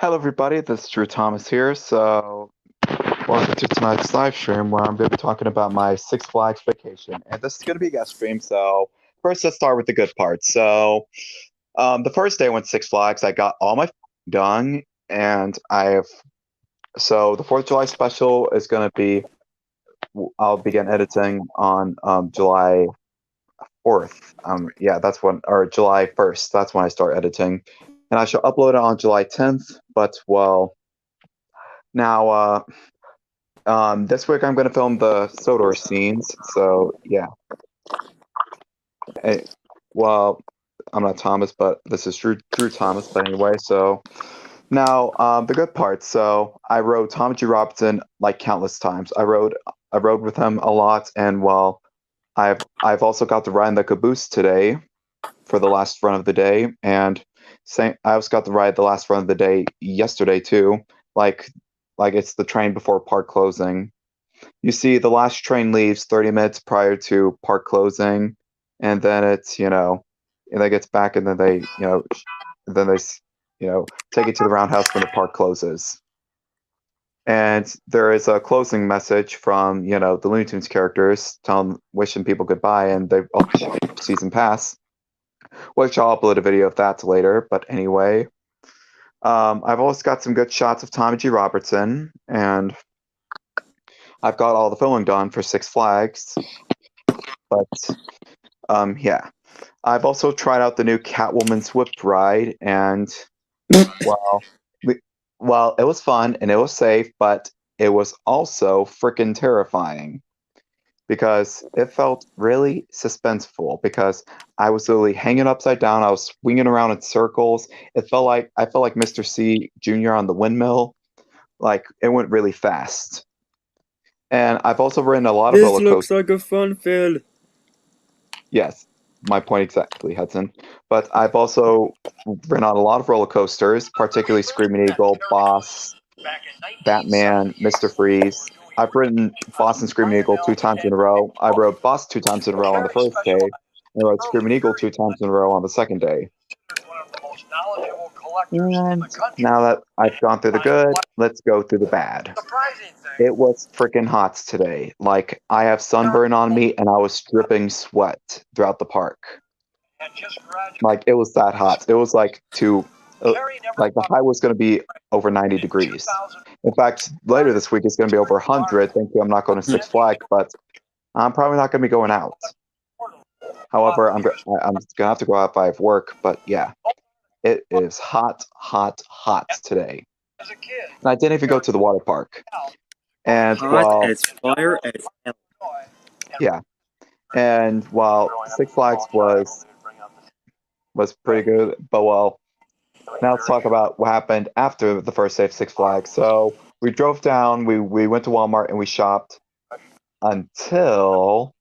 Hello, everybody. This is Drew Thomas here. Welcome to tonight's live stream where I'm going to be talking about my Six Flags vacation. And this is going to be a guest stream. First, let's start with the good part. The first day I went to Six Flags, I got all my done, and the 4th of July special is going to be. I'll begin editing on July 4th. Or July 1st. That's when I start editing, and I shall upload it on July 10th. But well. Now, this week I'm going to film the Sodor scenes, so yeah. Hey, well, I'm not Thomas, but this is Drew Thomas, but anyway, so now, the good part. So I rode Tom G. Robinson like countless times. I rode with him a lot, and well, I've also got to ride in the caboose today for the last run of the day, and I also got to ride the last run of the day yesterday too. Like it's the train before park closing. You see, the last train leaves 30 minutes prior to park closing, and then and then gets back, and then then they, take it to the roundhouse when the park closes. And there is a closing message from, the Looney Tunes characters wishing people goodbye, and they season pass, which I'll upload a video of that later. But anyway, I've also got some good shots of Tommy G. Robertson, and I've got all the filming done for Six Flags. But yeah, I've also tried out the new Catwoman Swift ride, and well, it was fun and it was safe, but it was also freaking terrifying because it felt really suspenseful. Because I was literally hanging upside down, I was swinging around in circles. I felt like Mr. C Jr. on the windmill. Like it went really fast. And I've also ridden a lot of roller This looks coasters. like a fun field. Yes, my point exactly, Hudson. But I've also ridden on a lot of roller coasters, particularly Screaming Eagle, Boss, Batman, Mr. Freeze. I've ridden Boss and Screaming Eagle 2 times in a row. I rode Boss 2 times in a row on the first day, and I rode Screaming Eagle 2 times in a row on the second day. And now that I've gone through the good, let's go through the bad. It was freaking hot today. Like, I have sunburn on me, and I was dripping sweat throughout the park. Like, it was that hot. It was like the high was going to be over 90 degrees. In fact, later this week it's going to be over 100. Thank you. I'm not going to Six Flags, but I'm probably not going to be going out. However, I'm going to have to go out if I have work. But yeah, it is hot today. And I didn't even go to the water park. And Hot as fire as hell. Yeah, and while Six Flags was pretty good, but well, now let's talk about what happened after the first day of Six Flags. So we drove down, we went to Walmart and we shopped until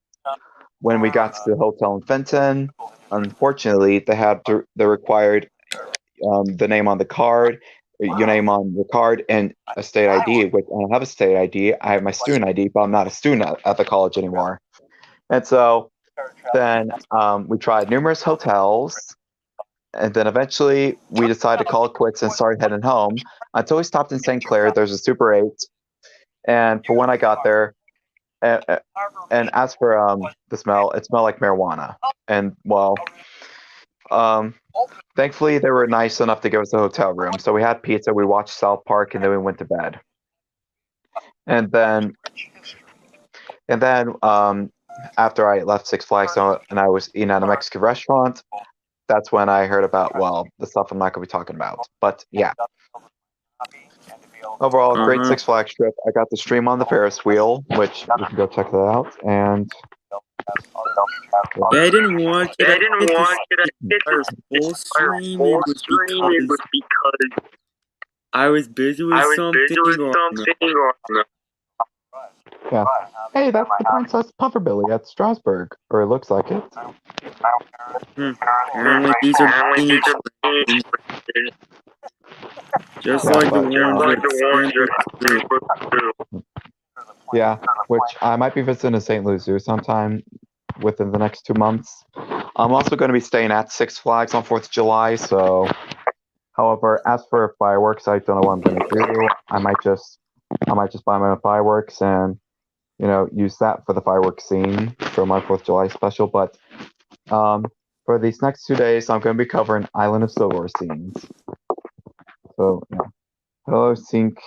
when we got to the hotel in Fenton. Unfortunately, they required the name on the card, your name on the card, and a state ID. Which I don't have a state ID. I have my student ID, but I'm not a student at the college anymore. And so then we tried numerous hotels, and then eventually we decided to call it quits and started heading home until we stopped in St. Clair. There's a Super 8, and for when I got there, and as for the smell, it smelled like marijuana. And well, thankfully they were nice enough to give us a hotel room. So we had pizza, we watched South Park, and then we went to bed. And then after I left Six Flags and I was eating at a Mexican restaurant, that's when I heard about, well, the stuff I'm not going to be talking about. But yeah. Overall, great Six Flags trip. I got to stream on the Ferris wheel, which you can go check that out. And yeah, I didn't watch it. I didn't watch it. Full stream. It was because I was busy with something. Yeah. Hey, that's the Princess Pufferbilly at Strasbourg, or it looks like it. Apparently, these are teenage just like the ones. Yeah, which I might be visiting a St. Louis Zoo sometime within the next 2 months. I'm also going to be staying at Six Flags on 4th of July, so However, as for fireworks, I don't know what I'm gonna do. I might just buy my own fireworks and use that for the fireworks scene for my 4th of July special. But for these next 2 days, I'm gonna be covering Island of Silver scenes. So yeah. Hello, sync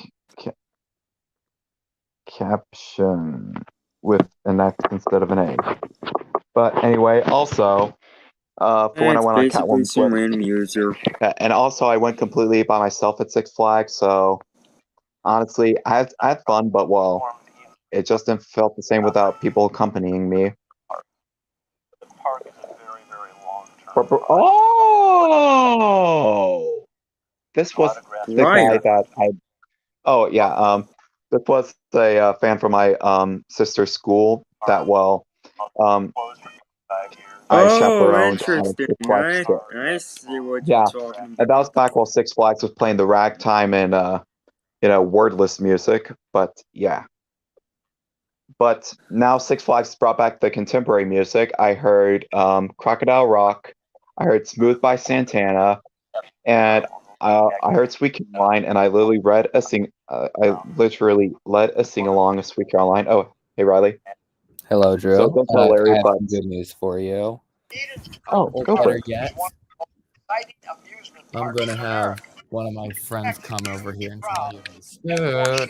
caption with an X instead of an A. But anyway, also, for when I It's went on basically Catwoman's some Whip, random user. and also I went completely by myself at Six Flags. So honestly, I had fun, but well, it just didn't felt the same without people accompanying me. Oh, this was the guy Right. that I. Oh yeah, this was a fan from my sister's school that um I Oh, chaperoned interesting. Six Flags trip. I see what you're Yeah, talking and that was about. back while Six Flags was playing the ragtime and wordless music. But yeah, but now Six Flags brought back the contemporary music. I heard Crocodile Rock, I heard Smooth by Santana, and I heard Sweet Caroline, and I literally read a sing. I literally led a sing along of Sweet Caroline. Oh, hey Riley. Hello, Drew. So don't tell I Larry, have but some good news for you. oh, Or go for better it. yet, I'm going to have one of my friends come over here and tell you his Scooch.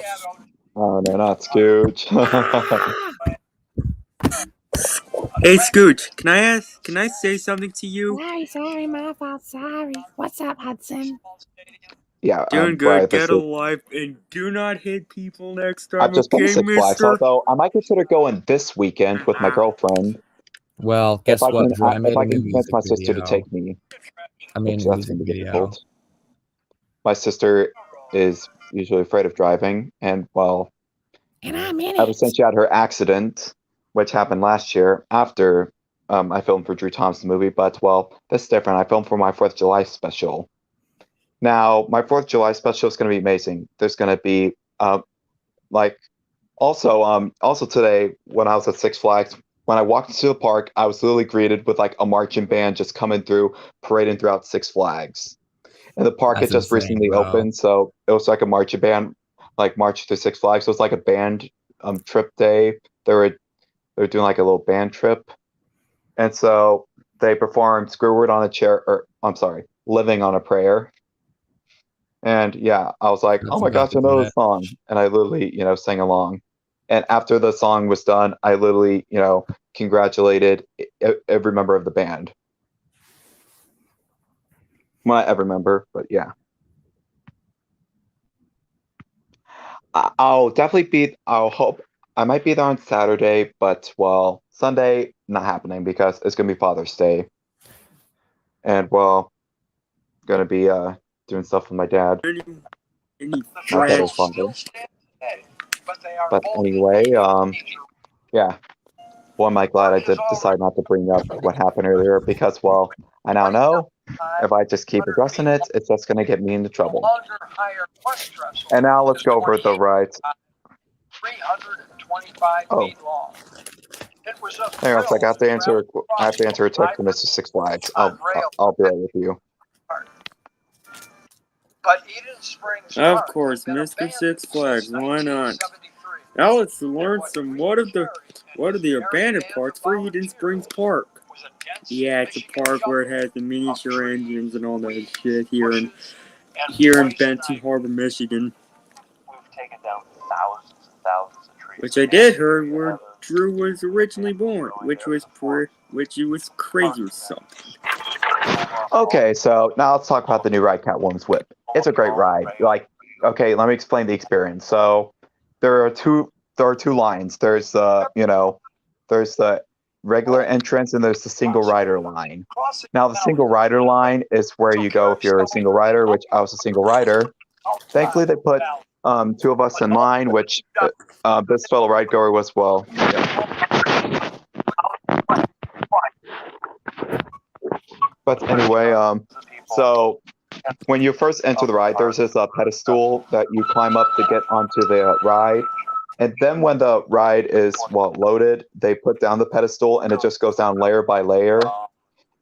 Oh no, not Scooch. Hey, Scooch, can I say something to you? Sorry, my fault, sorry. What's up, Hudson? Yeah, Doing Brian, good, get a life, and do not hit people next time, I've just been to okay, Six Flags, mister? although I might consider going this weekend with my girlfriend Well, guess what, Drew? I if made I a new can convince music my sister to video. take me, I made which a that's music gonna be video. difficult. My sister is usually afraid of driving, and well, And I'm in ever it. since she had her accident, which happened last year after I filmed for Drew Thompson movie, but well, that's different. I filmed for my 4th of July special. Now, my 4th of July special is going to be amazing. There's going to be like also today when I was at Six Flags, when I walked into the park, I was literally greeted with like a marching band just coming through, parading throughout Six Flags. And the park had That's just insane, recently bro. opened, so it was like a marching band, like march through Six Flags. So it was like a band trip day. They were doing like a little band trip, and so they performed "Screwword on a Chair," or I'm sorry, "Living on a Prayer." And yeah, I was like, "Oh That's my about gosh, the I know the best. song!" And I literally, sang along. And after the song was done, I literally, congratulated every member of the band. Well, not every member, but yeah. I'll definitely be. I'll hope I might be there on Saturday, but well, Sunday not happening because it's gonna be Father's Day, and well, gonna be doing stuff with my dad, Any my better fresh? father. But anyway, yeah. Well, am I glad I did decide not to bring up what happened earlier because well, I now know if I just keep addressing it, it's just gonna get me into trouble. And now let's go over the rides. 325 feet long. It was a Hang on a sec. I have to answer. thrill I have to answer a text from Mr. Six Flags. I'll be right with you. But Eden Springs Of Park course, has been Mr. abandoned Six Flags, since why not? 1973. Now let's learn some what are the abandoned parts for Eden Springs Park. Yeah, it's a park where it has the miniature engines and all that shit here in Benton Harbor, Michigan. Which I did hear where Drew was originally born, which was crazy or something. Okay, so now let's talk about the new ride, Catwoman's Whip. It's a great ride. Like, okay, let me explain the experience. So there are two lines. There's there's the regular entrance and there's the single rider line. Now the single rider line is where you go if you're a single rider, which I was a single rider. Thankfully they put two of us in line, which this fellow ride goer was well. Yeah. But anyway, so when you first enter the ride, there's this pedestal that you climb up to get onto the ride. And then when the ride is loaded, they put down the pedestal and it just goes down layer by layer.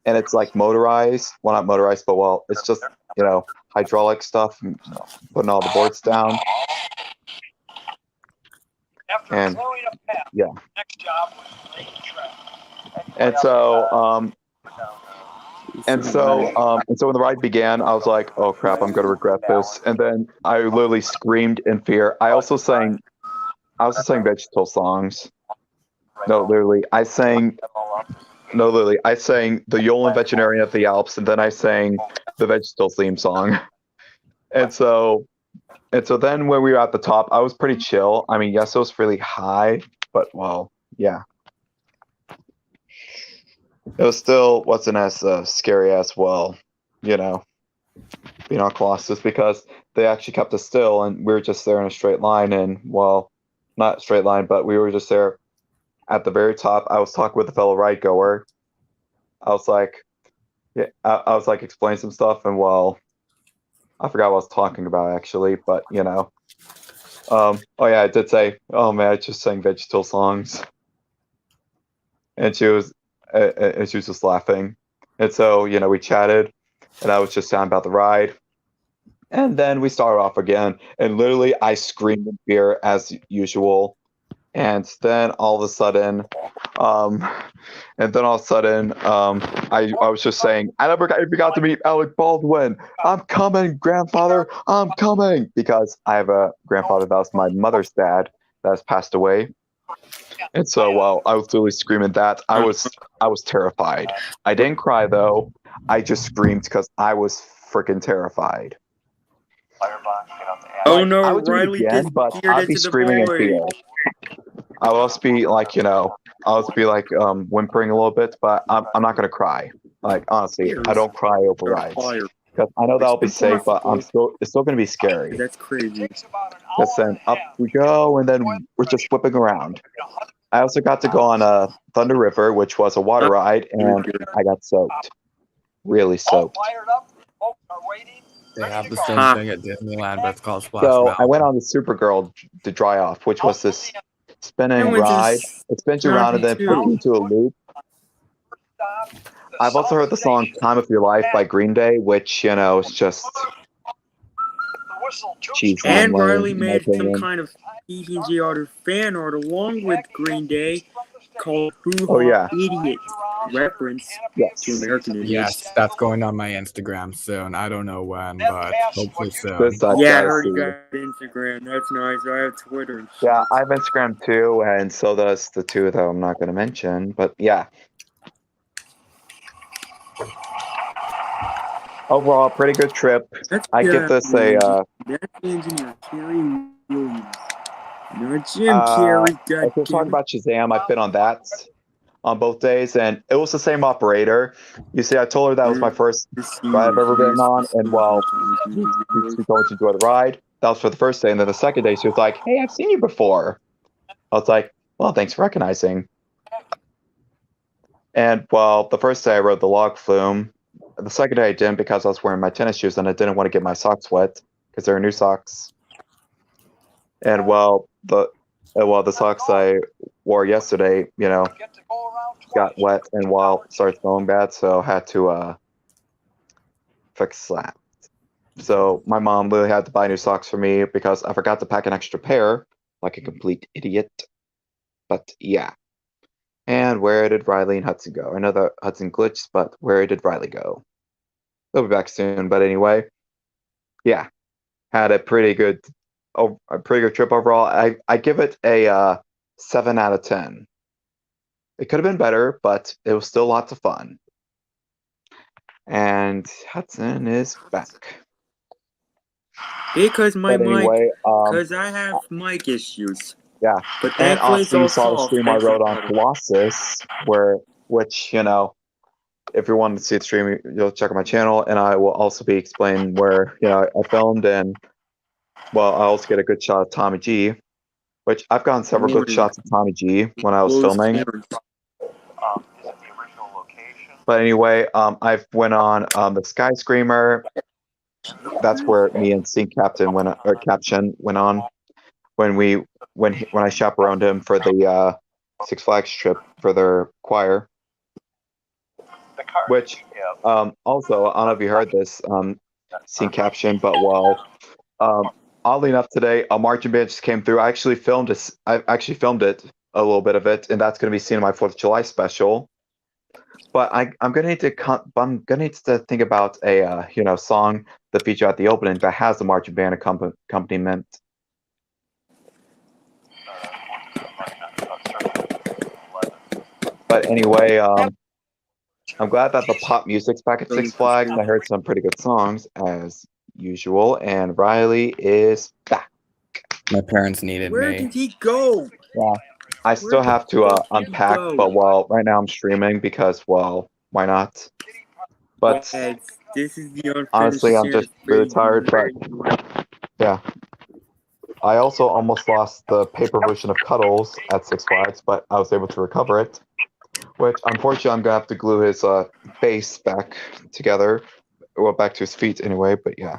and it's like motorized. Well, not motorized, but well, it's just hydraulic stuff, putting all the boards down. After And clearing a path, yeah. next job was laying the track. And so and so when the ride began, I was like, "Oh crap, I'm gonna regret this." And then I literally screamed in fear. I also sang vegetal songs. No, literally, I sang the Yolan Veterinarian of the Alps, and then I sang the vegetal theme song. And so then when we were at the top, I was pretty chill. I mean, yes, it was really high, but well, yeah. It was still wasn't as scary as well, being on Colossus, because they actually kept us still and we were just there in a straight line, and well, not straight line, but we were just there at the very top. I was talking with a fellow ride goer. I was like, yeah, I was like explaining some stuff, and well, I forgot what I was talking about actually, but oh yeah, I did say, oh man, I just sang vegetal songs, and she was just laughing, and so we chatted, and I was just telling about the ride, and then we started off again, and literally I screamed in fear as usual, and then all of a sudden, I was just saying, I never got to meet Alec Baldwin. I'm coming, grandfather. I'm coming, because I have a grandfather that was my mother's dad that has passed away. And so while I was literally screaming that, I was terrified. I didn't cry though. I just screamed because I was freaking terrified. Oh no, I would do it Riley again, but disappeared I'd be into the screaming in fear. void. I'll also be like, whimpering a little bit, but I'm not gonna cry. Like honestly, I don't cry over rides Fire. because I know that'll be It's safe, but impossible. it's still gonna be scary. That's crazy. Because then up we go, and then we're just whipping around. I also got to go on a Thunder River, which was a water ride, and I got soaked, really soaked. They have the same Ha. thing at Disneyland, but it's called Splash So Mountain. I went on the Supergirl to dry off, which was this spinning I went to ride. It spins you around and then puts you into a loop. I've also heard the song "Time of Your Life" by Green Day, which is just cheesy. And lame, Riley in my made some opinion. kind of PTG art or fan art along with Green Day called Hoo Oh, Ha yeah. Idiot, reference Yes. to American Idiots. Yes, that's going on my Instagram soon. I don't know when, but hopefully soon. This I've Yeah, I gotta heard you see. got Instagram. That's nice. I have Twitter and shit. Yeah, I have Instagram too, and so does the two that I'm not going to mention. But yeah, overall, pretty good trip. That's I give this a. that's engineer Kerry Williams. Not Jim Carrey. If we're talking about Shazam, I've been on that on both days, and it was the same operator. You see, I told her that was my first ride I've ever been on, and well, she told me to enjoy the ride. That was for the first day, and then the second day, she was like, "Hey, I've seen you before." I was like, "Well, thanks for recognizing." And well, the first day I rode the log flume. The second day I didn't because I was wearing my tennis shoes and I didn't want to get my socks wet because they were new socks. And well, the socks I wore yesterday, got wet and well started smelling bad, so I had to fix that. So my mom literally had to buy new socks for me because I forgot to pack an extra pair, like a complete idiot. But yeah. And where did Riley and Hudson go? I know that Hudson glitched, but where did Riley go? They'll be back soon. But anyway, yeah, had a pretty good trip overall. I give it a 7 out of 10. It could have been better, but it was still lots of fun. And Hudson is back. Because my But mic, anyway, because I have mic issues. yeah. But And thankfully it's also, all you saw the solved. stream I wrote on Colossus, which if you want to see the stream, you'll check out my channel, and I will also be explaining where I filmed, and well, I also get a good shot of Tommy G, which I've gotten several good shots of Tommy G when I was filming. But anyway, I've went on the Sky Screamer. That's where me and Sync Captain Caption went on when I chaperoned him for the Six Flags trip for their choir. which also I don't know if you heard this scene caption, but oddly enough today a marching band just came through. I actually filmed it, a little bit of it, and that's going to be seen in my 4th of July special. But I'm gonna need to think about a song that feature at the opening that has the marching band accompaniment. But anyway, I'm glad that the pop music's back at Six Flags. I heard some pretty good songs as usual, and Riley is back. My parents needed Where me. did he go? Yeah, I still Where the have to fuck did he unpack, go? but right now I'm streaming because why not? But Yes, this is the unfinished honestly, I'm just really series. tired. But yeah, I also almost lost the paper version of Cuddles at Six Flags, but I was able to recover it. Which unfortunately, I'm gonna have to glue his face back together, well, back to his feet anyway. But yeah.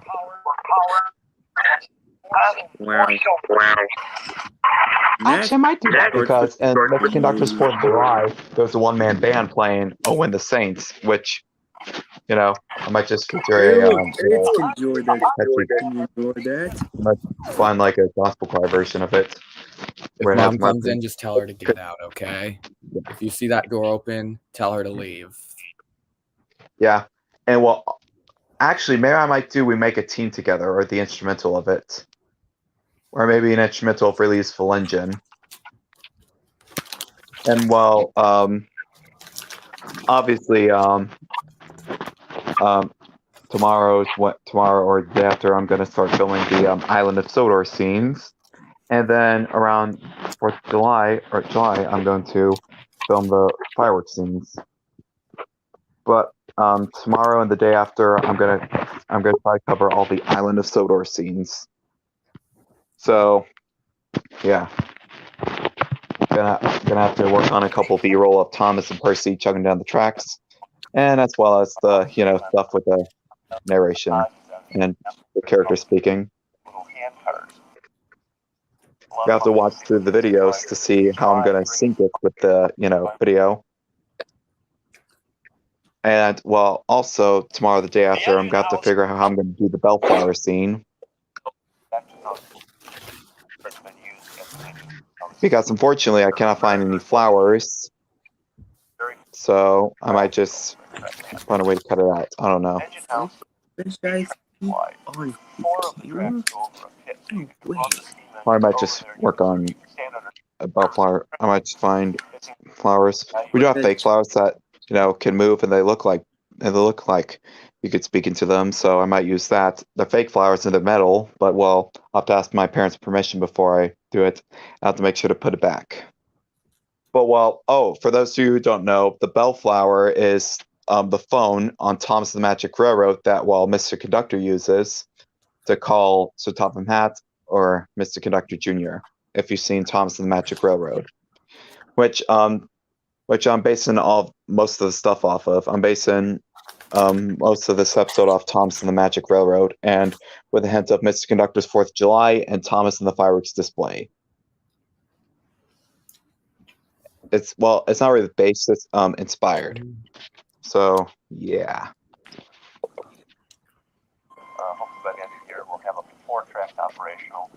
Wow. Actually, I might do that because in the Conductor's 4th of July, there's a one-man band playing "Oh When the Saints," which, I might just feature Kids can enjoy that. Can you enjoy that? might find like a gospel choir version of it. If where it has mom comes Martin. in, just tell her to get out, okay? If you see that door open, tell her to leave. Yeah, and actually, maybe we make a team together, or the instrumental of it, or maybe an instrumental of Really Useful Engine. And obviously, tomorrow or the day after, I'm gonna start filming the Island of Sodor scenes, and then around 4th of July I'm going to film the fireworks scenes. But tomorrow and the day after, I'm gonna try to cover all the Island of Sodor scenes. So, yeah, gonna have to work on a couple B-roll of Thomas and Percy chugging down the tracks, and as well as the stuff with the narration and the character speaking. You have to watch through the videos to see how I'm gonna sync it with the video. And also tomorrow, the day after, I'm going to have to figure out how I'm going to do the bellflower scene. Because unfortunately, I cannot find any flowers. So I might just find a way to cut it out. I don't know. This guy's on camera? Oh, wait. Or I might just work on a bellflower. I might just find flowers. We do have fake flowers that can move, and they look like you could speak into them. So I might use that. The fake flowers in the metal, but I'll have to ask my parents' permission before I do it. I have to make sure to put it back. But for those of you who don't know, the bellflower is the phone on Thomas the Magic Railroad that Mr. Conductor uses to call Sir Topham Hatt or Mr. Conductor Jr. If you've seen Thomas the Magic Railroad, which I'm basing most of the stuff off of. I'm basing most of this episode off Thomas and the Magic Railroad, and with a hint of Mr. Conductor's 4th of July and Thomas and the Fireworks Display. It's not really based, it's inspired. So yeah. Hopefully by the end of the year we'll have a 4-track operational.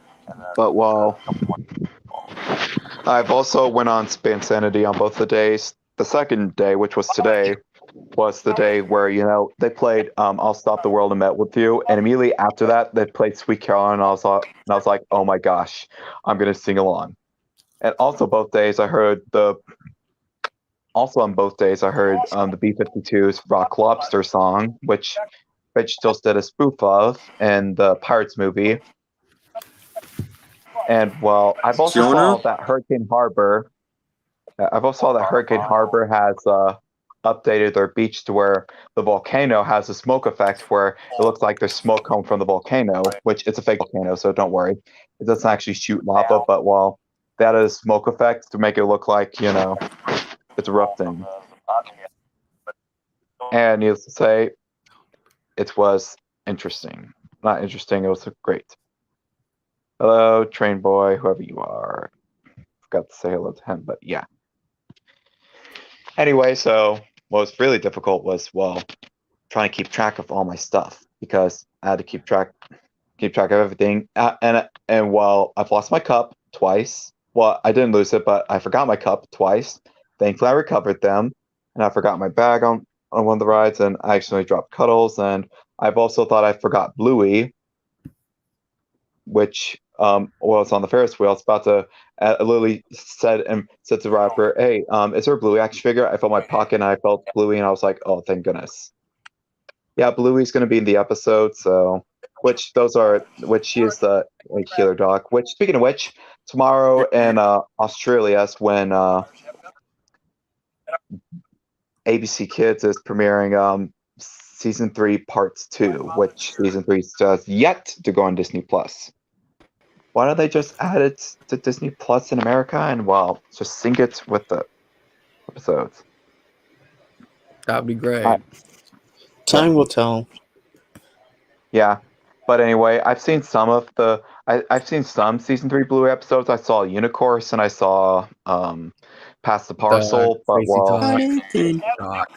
But I've also went on Spansanity on both the days. The second day, which was today, was the day where they played "I'll Stop the World and Met with You," and immediately after that they played "Sweet Caroline," and I was like, oh my gosh, I'm gonna sing along. And also both days I heard the B-52's "Rock Lobster" song, which just did a spoof of in the Pirates movie. And I've also saw that Hurricane Harbor. Has updated their beach to where the volcano has a smoke effect where it looks like there's smoke coming from the volcano, which it's a fake volcano, so don't worry. It doesn't actually shoot lava, but that is smoke effect to make it look like, it's erupting. And needless to say, it was interesting. Not interesting, it was great. Hello, train boy, whoever you are. Forgot to say hello to him, but yeah. Anyway, so what was really difficult was, well, trying to keep track of all my stuff because I had to keep track of everything. And well, I've lost my cup twice. Well, I didn't lose it, but I forgot my cup twice. Thankfully, I recovered them, and I forgot my bag on one of the rides, and I accidentally dropped Cuddles, and I've also thought I forgot Bluey, which well, it's on the Ferris wheel. It's about to. Lily said to the rapper, "Hey, is there a Bluey action figure?" I felt my pocket and I felt Bluey, and I was like, "Oh, thank goodness." Yeah, Bluey's going to be in the episode, so which she is the like healer dog. Which, speaking of which, tomorrow in Australia is when ABC Kids is premiering season 3 parts 2, which season 3 has yet to go on Disney Plus. Why don't they just add it to Disney Plus in America and well, just sync it with the episodes? That'd be great. Time will tell. Yeah, but anyway, I've seen some of the. I've seen some season 3 Bluey episodes. I saw Unicorse and I saw Pass the Parcel, but Crazy well, Talk. Paddington. Talk,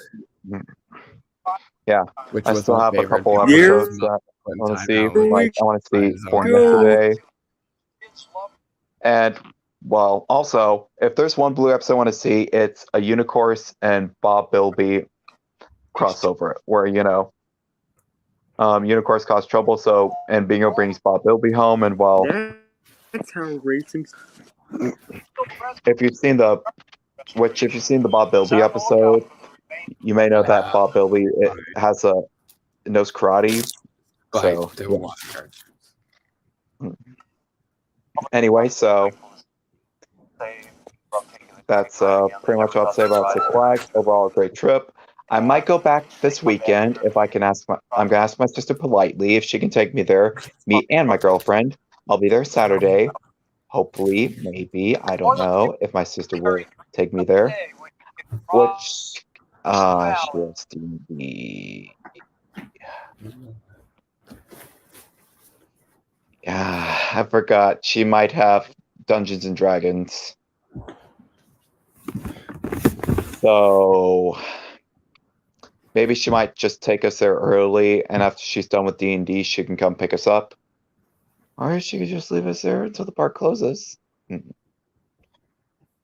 yeah, which I was still my have a favorite couple because There episodes that I when want to time see. out was Like I want to see by his Born own Go. Yesterday, and well, also if there's one Blue episode I want to see, it's a Unicorse and Bob Bilby crossover, where Unicorse caused trouble, so and Bingo brings Bob Bilby home, and well, That's how racing. if you've seen the Bob Bilby episode, you may know that Bob Bilby has a knows karate. So they were watching cartoons. anyway, so that's pretty much all I'll say about Six Flags. Overall, a great trip. I might go back this weekend if I can I'm gonna ask my sister politely if she can take me there, me and my girlfriend. I'll be there Saturday. Hopefully, maybe, I don't know if my sister will take me there. Which she has to be. I forgot. She might have Dungeons and Dragons. So maybe she might just take us there early, and after she's done with D&D, she can come pick us up. Or she could just leave us there until the park closes.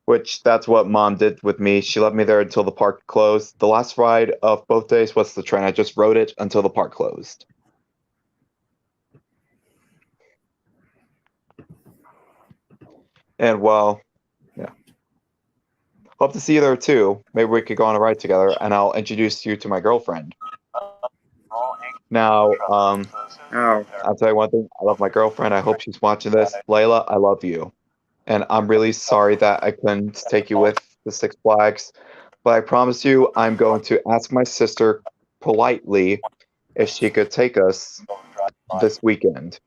Which that's what Mom did with me. She left me there until the park closed. The last ride of both days was the train. I just rode it until the park closed. And well, yeah. Hope to see you there too. Maybe we could go on a ride together, and I'll introduce you to my girlfriend. Now, Oh. I'll tell you one thing. I love my girlfriend. I hope she's watching this. Layla, I love you. And I'm really sorry that I couldn't take you with the Six Flags. But I promise you, I'm going to ask my sister politely if she could take us this weekend.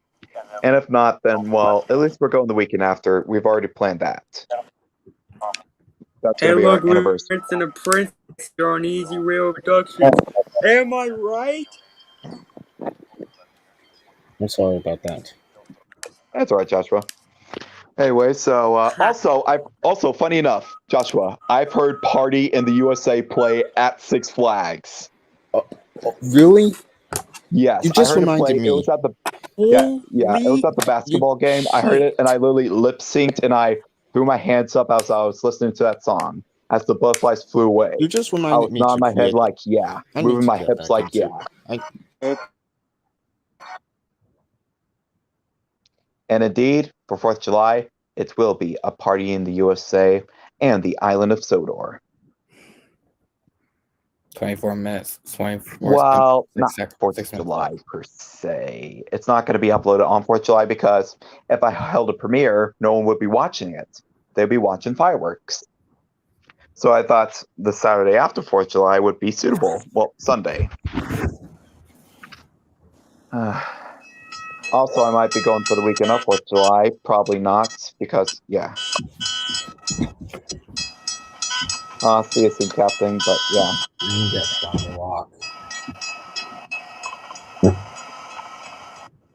And if not, then, well, at least we're going the weekend after. We've already planned that. That's Hey, going to be look, our anniversary. Prince and the Prince are on Easy Rail Productions. Am I right? I'm sorry about that. That's all right, Joshua. Anyway, so also funny enough, Joshua, I've heard "Party in the USA" play at Six Flags. Really? Yes, You just I heard it play. reminded me. It was at the it was at the basketball game. I heard it and I literally lip synced and I threw my hands up as I was listening to that song as the butterflies flew away. You just I reminded was me nodding to my head create. like yeah, I need moving to my get hips back like into- yeah. And indeed, for 4th of July, it will be a party in the USA and the island of Sodor. 24 minutes. 24 Well, not six 4th six of minutes July left. per se. It's not going to be uploaded on 4th of July because if I held a premiere, no one would be watching it. They'd be watching fireworks. So I thought the Saturday after 4th of July would be suitable. Well, Sunday. Also, I might be going for the weekend of 4th of July. Probably not because, yeah. See you soon, Captain. But yeah. Just on the walk.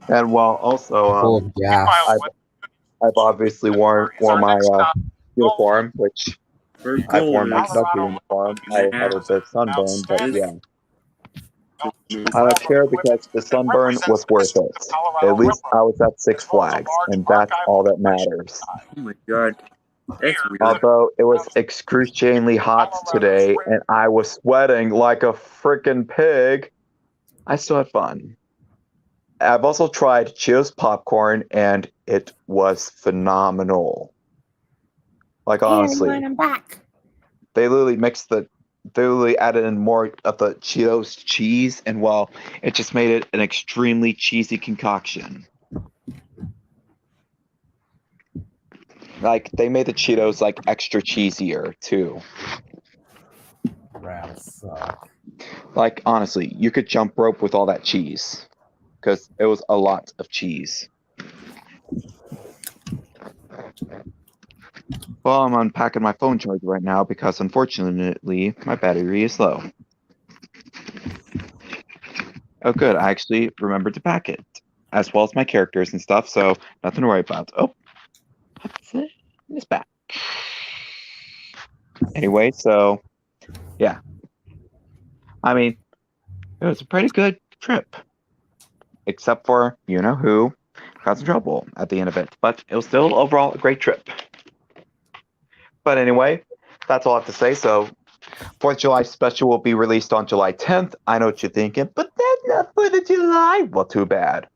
And well, also, Yeah. I've obviously worn my uniform, which Very I've worn my colorless. conductor uniform. I had a bit of sunburn, but This- yeah. I don't care because the sunburn was worth it. At least I was at Six Flags, and that's all that matters. Oh my god. That's weird. Although it was excruciatingly hot today, and I was sweating like a freaking pig, I still had fun. I've also tried Cheetos popcorn, and it was phenomenal. Like, Hey honestly, everyone, I'm back. they literally added in more of the Cheetos cheese, and well, it just made it an extremely cheesy concoction. Like, they made the Cheetos like extra cheesier too. Rats suck. Like, honestly, you could jump rope with all that cheese because it was a lot of cheese. Well, I'm unpacking my phone charger right now because unfortunately my battery is low. Oh, good. I actually remembered to pack it, as well as my characters and stuff, so nothing to worry about. Oh, what's it? It's back. Anyway, so yeah. I mean, it was a pretty good trip, except for you know who got in trouble at the end of it, but it was still overall a great trip. But anyway, that's all I have to say. So, 4th of July special will be released on July 10th. I know what you're thinking, but that's not 4th of July. Well, too bad.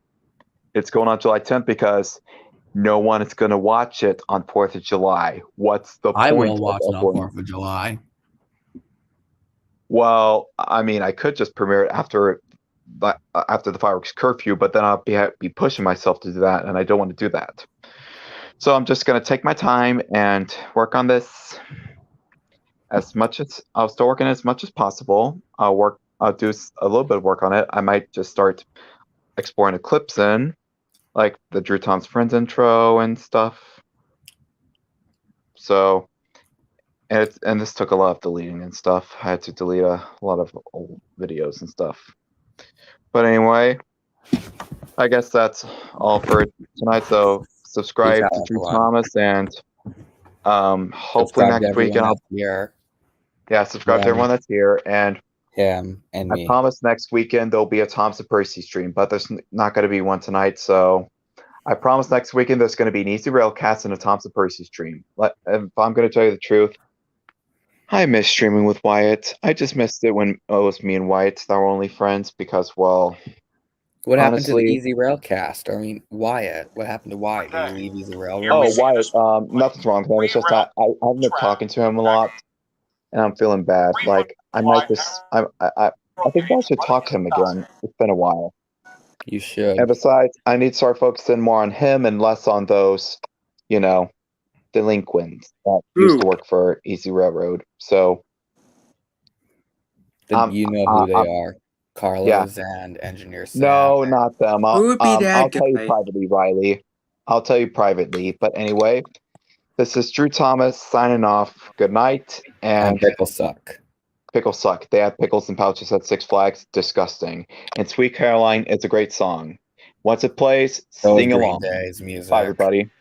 It's going on July 10th because no one is going to watch it on 4th of July. What's the I point? will watch it on of 4th of July. Well, I mean, I could just premiere it after the fireworks curfew, but then I'll be pushing myself to do that, and I don't want to do that. So I'm just going to take my time and work on this as much as I'll still work on it as much as possible. I'll do a little bit of work on it. I might just start exploring the clips in, like the Drew Tom's Friends intro and stuff. So, and this took a lot of deleting and stuff. I had to delete a lot of old videos and stuff. But anyway, I guess that's all for tonight. So subscribe Peace to out, Drew everyone. Thomas, and hopefully Subscribe to next week, everyone that's here. subscribe to Yeah. everyone that's here. And Him and I me. promise next weekend there'll be a Thompson Percy stream, but there's not going to be one tonight. So I promise next weekend there's going to be an Easy Railcast and a Thompson Percy stream. If I'm going to tell you the truth, I miss streaming with Wyatt. I just missed it when it was me and Wyatt that were only friends because, well, What happened to the honestly- Easy Railcast? I mean, Wyatt. What happened to Wyatt? Did he leave Easy Rail? oh, Wyatt, nothing's wrong with him. It's just that I haven't been talking to him a lot, and I'm feeling bad. Like, I might just, I think I should talk to him again. It's been a while. You should. And besides, I need to start focusing more on him and less on those, delinquents that used to work for Easy Railroad. So, You know who they are. Carlos and Engineer Sam. no, not them. Who would be that I'll tell you guy? privately, Riley. I'll tell you privately. But anyway, this is Drew Thomas signing off. Good night. And pickles suck. Pickles suck. They have pickles and pouches at Six Flags. Disgusting. And Sweet Caroline is a great song. Once it plays, So is sing Green along. Day's music. Bye, everybody.